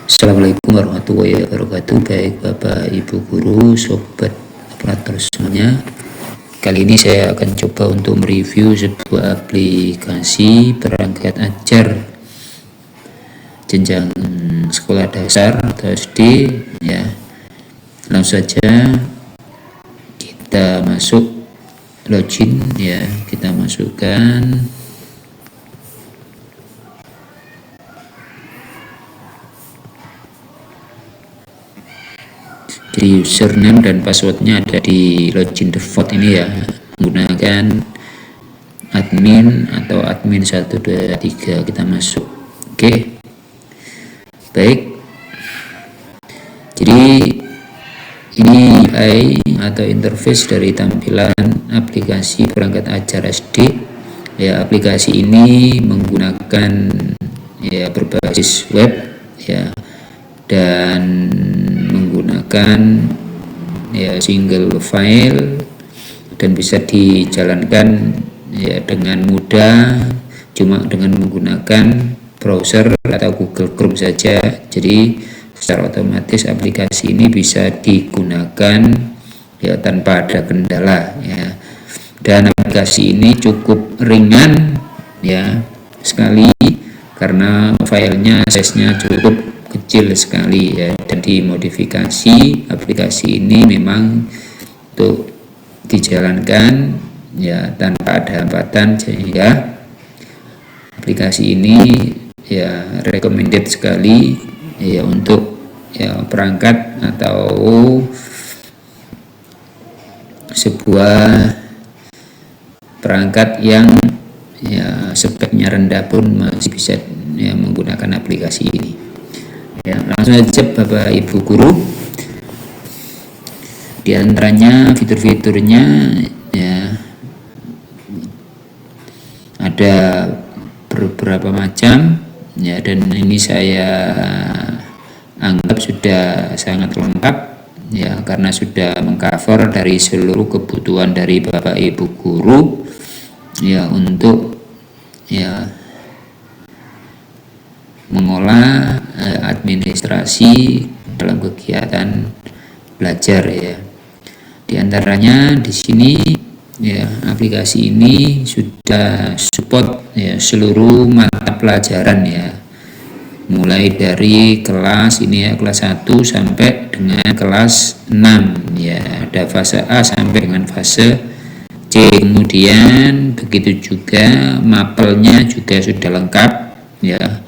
Assalamualaikum warahmatullahi wabarakatuh. Baik Bapak Ibu Guru, Sobat Operator semuanya. Kali ini saya akan coba untuk mereview sebuah aplikasi perangkat ajar jenjang sekolah dasar atau SD ya. Langsung saja kita masuk login ya, kita masukkan jadi username dan passwordnya ada di login default ini ya, menggunakan admin atau admin 123. Kita masuk. Oke. Baik, jadi ini UI atau interface dari tampilan aplikasi perangkat ajar SD ya. Aplikasi ini menggunakan ya berbasis web ya, dan menggunakan ya single file dan bisa dijalankan ya dengan mudah cuma dengan menggunakan browser atau Google Chrome saja. Jadi secara otomatis aplikasi ini bisa digunakan ya tanpa ada kendala ya. Dan aplikasi ini cukup ringan ya sekali karena filenya size-nya cukup kecil sekali ya, dan dimodifikasi aplikasi ini memang untuk dijalankan ya tanpa ada hambatan, sehingga aplikasi ini ya recommended sekali ya untuk ya perangkat atau sebuah perangkat yang ya speknya rendah pun masih bisa ya menggunakan aplikasi ini. Ya, langsung aja Bapak Ibu Guru. Di antaranya fitur-fiturnya ya ada beberapa macam ya, dan ini saya anggap sudah sangat lengkap ya, karena sudah mengcover dari seluruh kebutuhan dari Bapak Ibu Guru ya untuk ya mengolah administrasi dalam kegiatan belajar ya. Di antaranya di sini ya aplikasi ini sudah support ya seluruh mata pelajaran ya. Mulai dari kelas ini ya, kelas 1 sampai dengan kelas 6 ya. Ada fase A sampai dengan fase C. Kemudian begitu juga mapelnya juga sudah lengkap ya.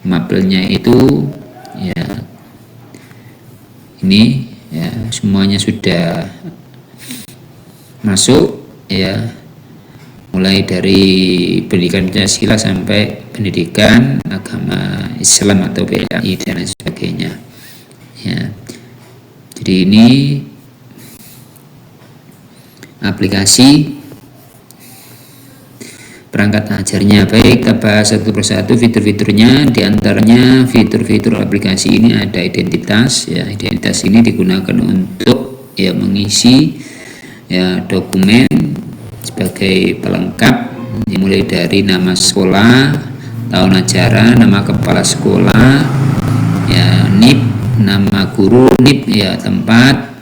Mapelnya itu ya ini ya semuanya sudah masuk ya, mulai dari pendidikan Pancasila sampai pendidikan agama Islam atau PAI dan lain sebagainya ya. Jadi ini aplikasi perangkat ajarnya. Baik, kita bahas satu persatu fitur-fiturnya. Di antaranya fitur-fitur aplikasi ini ada identitas ya. Identitas ini digunakan untuk ya mengisi ya dokumen sebagai pelengkap, dimulai dari nama sekolah, tahun ajaran, nama kepala sekolah ya, NIP, nama guru, NIP ya, tempat,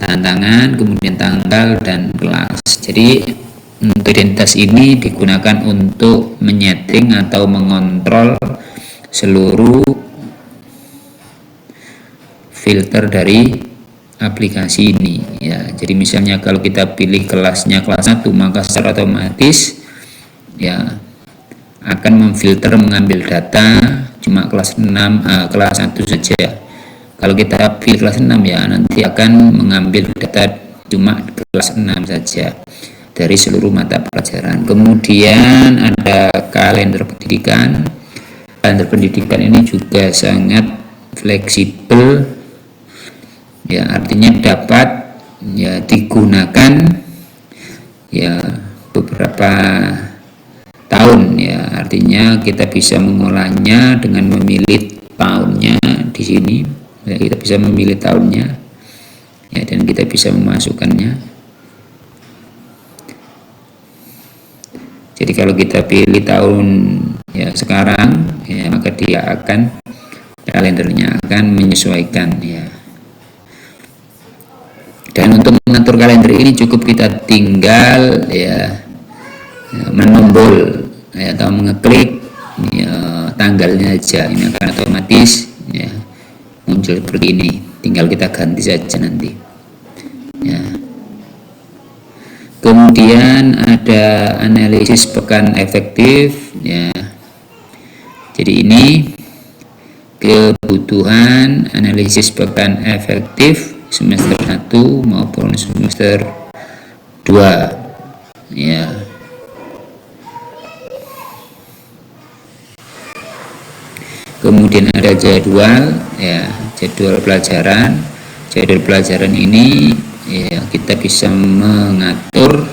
tantangan, kemudian tanggal dan kelas. Jadi untuk identitas ini digunakan untuk menyeting atau mengontrol seluruh filter dari aplikasi ini ya. Jadi misalnya kalau kita pilih kelasnya kelas 1, maka secara otomatis ya akan memfilter mengambil data cuma kelas 6 kelas 1 saja. Kalau kita pilih kelas 6 ya nanti akan mengambil data cuma kelas 6 saja dari seluruh mata pelajaran. Kemudian ada kalender pendidikan. Kalender pendidikan ini juga sangat fleksibel ya, artinya dapat ya digunakan ya beberapa tahun ya, artinya kita bisa mengolahnya dengan memilih tahunnya di sini ya, kita bisa memilih tahunnya ya, dan kita bisa memasukkannya. Jadi kalau kita pilih tahun ya sekarang ya, maka dia akan kalendernya, akan menyesuaikan ya. Dan untuk mengatur kalender ini cukup kita tinggal ya menombol ya, atau mengeklik ya, tanggalnya aja, ini akan otomatis ya muncul seperti ini. Tinggal kita ganti saja nanti ya. Kemudian ada analisis pekan efektif ya. Jadi ini kebutuhan analisis pekan efektif semester 1 maupun semester 2 ya. Kemudian ada jadwal ya, jadwal pelajaran. Jadwal pelajaran ini ya kita bisa mengatur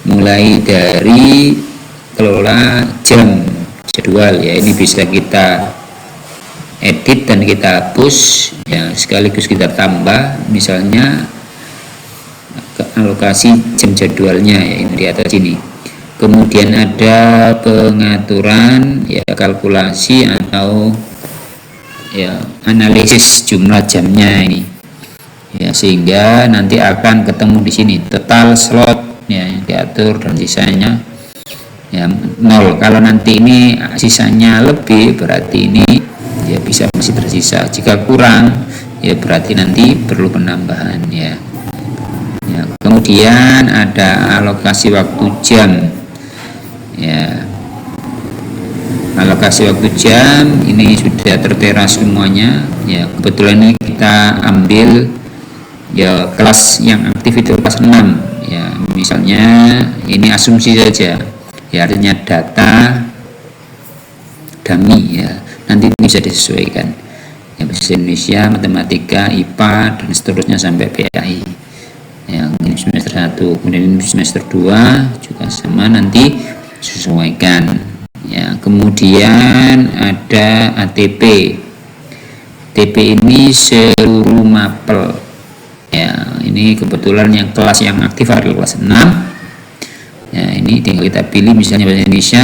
mulai dari kelola jam jadwal ya. Ini bisa kita edit dan kita hapus ya, sekaligus kita tambah misalnya alokasi jam jadwalnya ya, ini di atas ini. Kemudian ada pengaturan ya, kalkulasi atau ya analisis jumlah jamnya ini ya, sehingga nanti akan ketemu di sini total slot ya yang diatur dan sisanya ya 0. Kalau nanti ini sisanya lebih, berarti ini ya bisa masih tersisa. Jika kurang ya berarti nanti perlu penambahan ya. Ya, kemudian ada alokasi waktu jam ya. Alokasi waktu jam ini sudah tertera semuanya ya. Kebetulan ini kita ambil ya kelas yang aktif itu kelas 6 ya. Misalnya ini asumsi saja ya, artinya data dummy ya, nanti bisa disesuaikan ya, bahasa Indonesia, matematika, IPA dan seterusnya sampai PAI ya. Ini semester 1, kemudian ini semester 2 juga sama, nanti sesuaikan ya. Kemudian ada ATP. ATP ini seluruh mapel ya. Ini kebetulan yang kelas yang aktif adalah kelas 6 ya. Ini tinggal kita pilih misalnya bahasa Indonesia,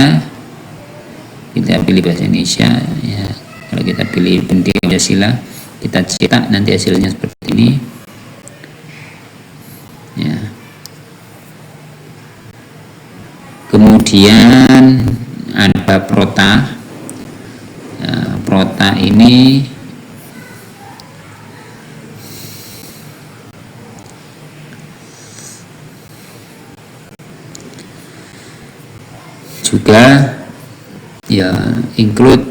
kita pilih bahasa Indonesia ya. Kalau kita pilih pendidikan Pancasila, kita cetak, nanti hasilnya seperti ini ya. Kemudian ada prota ya, prota ini juga ya include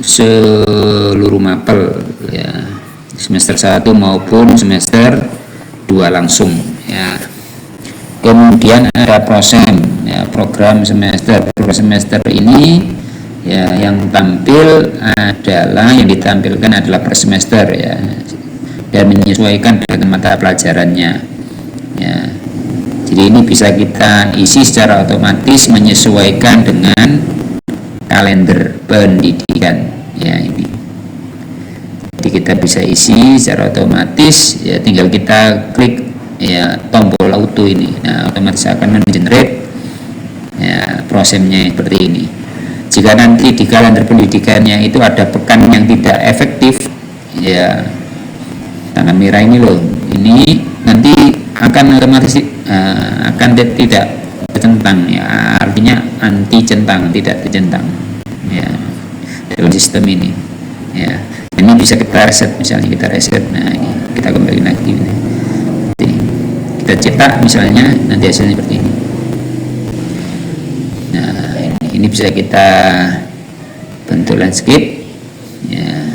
seluruh mapel ya, semester 1 maupun semester 2 langsung ya. Kemudian ada prosen ya, program semester. Program semester ini ya yang tampil adalah, yang ditampilkan adalah per semester ya, dan menyesuaikan dengan mata pelajarannya ya. Jadi ini bisa kita isi secara otomatis menyesuaikan dengan kalender pendidikan ya ini. Jadi kita bisa isi secara otomatis ya, tinggal kita klik ya tombol auto ini. Nah, otomatis akan mengenerate ya prosemnya seperti ini. Jika nanti di kalender pendidikannya itu ada pekan yang tidak efektif ya, tanda merah ini loh, ini nanti akan otomatis akan tidak tercentang ya, artinya anti centang, tidak tercentang ya dalam sistem ini ya. Ini bisa kita reset, misalnya kita reset, nah ini kita kembali lagi ini. Kita cetak misalnya, nanti hasilnya seperti ini. Nah ini bisa kita bentuk landscape ya,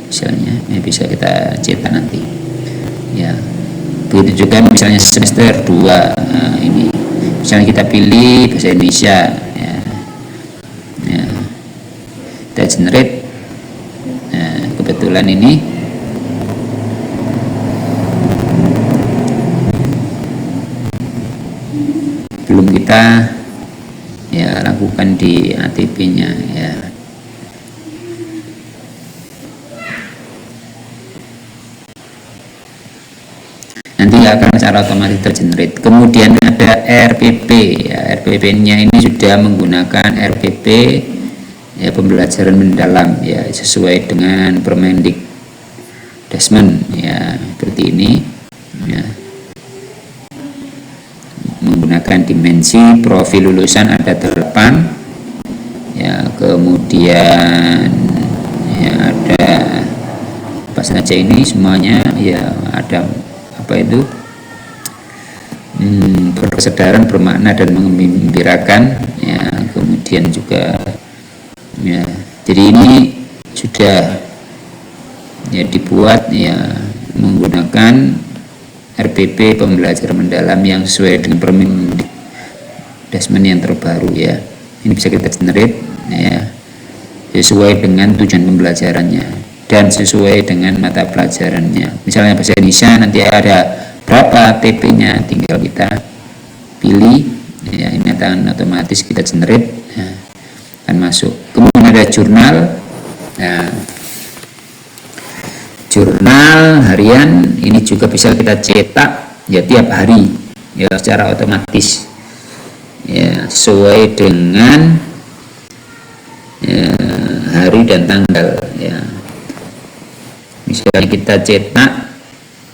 misalnya ini bisa kita cetak nanti ya. Begitu juga misalnya semester 2 nah, ini misalnya kita pilih bahasa Indonesia ya, ya. Kita generate. Nah, kebetulan ini belum kita ya lakukan di ATP-nya ya. Nanti akan secara otomatis tergenerate. Kemudian ada RPP ya, RPP-nya ini sudah menggunakan RPP ya pembelajaran mendalam ya sesuai dengan Permendikdasmen ya seperti ini ya. Menggunakan dimensi profil lulusan ada 8 ya, kemudian ya ada apa saja ini semuanya ya, ada apa itu berkesedaran, bermakna dan mengembirakan ya, kemudian juga ya, jadi ini sudah ya dibuat ya menggunakan RPP pembelajaran mendalam yang sesuai dengan Permendikdasmen yang terbaru ya. Ini bisa kita generate ya sesuai dengan tujuan pembelajarannya dan sesuai dengan mata pelajarannya. Misalnya bahasa Indonesia nanti ada berapa TP-nya, tinggal kita pilih ya, ini akan otomatis kita generate ya, akan masuk. Kemudian ada jurnal ya, jurnal harian ini juga bisa kita cetak ya tiap hari ya secara otomatis ya sesuai dengan ya, hari dan tanggal ya. Misalnya kita cetak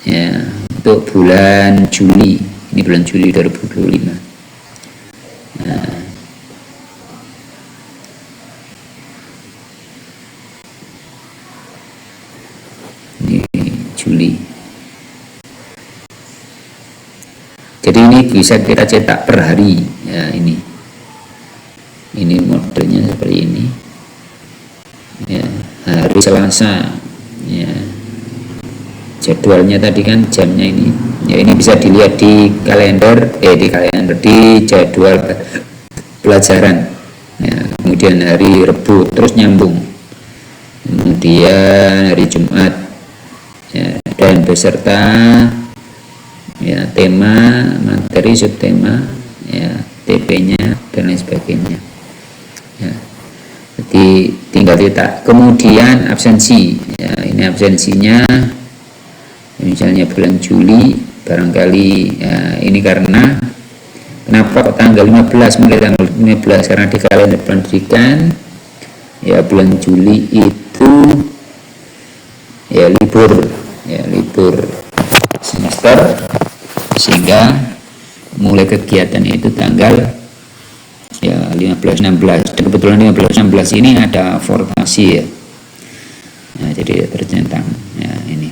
ya untuk bulan Juli, ini bulan Juli 2025 nah, Juli. Jadi ini bisa kita cetak per hari ya, ini modelnya seperti ini ya, hari Selasa ya, jadwalnya tadi kan jamnya ini ya, ini bisa dilihat di kalender di jadwal pelajaran ya, kemudian hari Rabu terus nyambung, kemudian hari Jumat ya, dan beserta ya tema, materi, subtema ya, TP-nya dan lain sebagainya ya. Jadi tinggal cetak. Kemudian absensi ya, ini absensinya misalnya bulan Juli barangkali ya, ini karena kenapa tanggal 15, mulai tanggal 15 karena di kalender pendidikan ya bulan Juli itu ya libur semester, sehingga mulai kegiatan itu tanggal ya 15-16 dan kebetulan 15-16 ini ada fortasi ya, nah, jadi tercentang ya ini.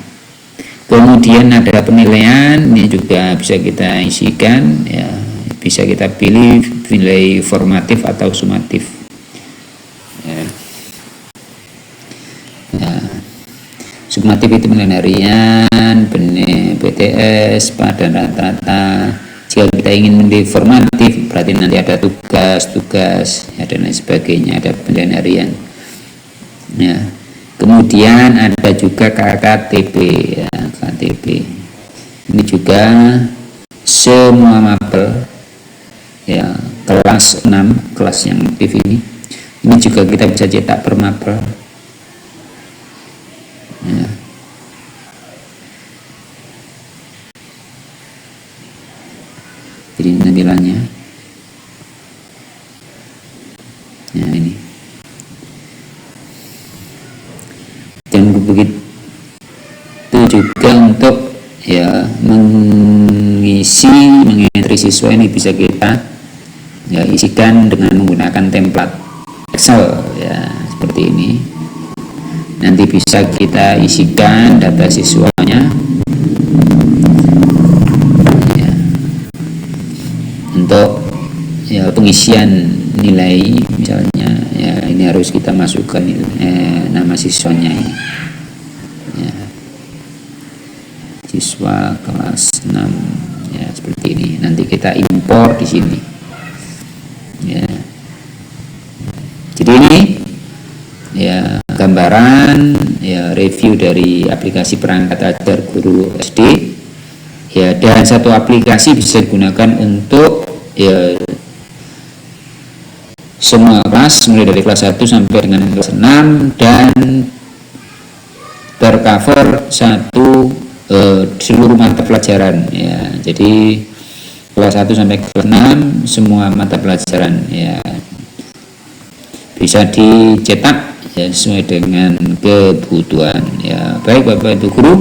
Kemudian ada penilaian, ini juga bisa kita isikan ya, bisa kita pilih nilai formatif atau sumatif ya. Sumatif itu penilaian harian, BTS pada rata-rata. Jika kita ingin menjadi formatif berarti nanti ada tugas ya, dan lain sebagainya, ada penilaian harian ya. Kemudian ada juga KKTP ya, KTP ini juga semua mapel ya, kelas 6, kelas yang aktif ini juga kita bisa cetak per mapel ya. Jadi tampilannya ya ini, dan begitu juga untuk ya mengentri siswa ini bisa kita ya isikan dengan menggunakan template Excel ya seperti ini. Nanti bisa kita isikan data siswanya ya, untuk ya pengisian nilai misalnya ya, ini harus kita masukkan nama siswanya ini ya, siswa kelas 6 ya seperti ini. Nanti kita impor di sini ya. Jadi ini ya gambaran ya review dari aplikasi perangkat ajar guru SD ya, dan satu aplikasi bisa digunakan untuk ya semua kelas mulai dari kelas 1 sampai dengan kelas 6 dan tercover seluruh mata pelajaran ya. Jadi kelas 1 sampai kelas 6 semua mata pelajaran ya, bisa dicetak ya sesuai dengan kebutuhan. Ya, baik Bapak Ibu guru,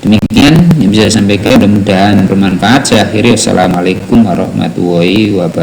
demikian yang bisa saya sampaikan, mudah-mudahan bermanfaat. Saya akhiri, wassalamualaikum warahmatullahi wabarakatuh.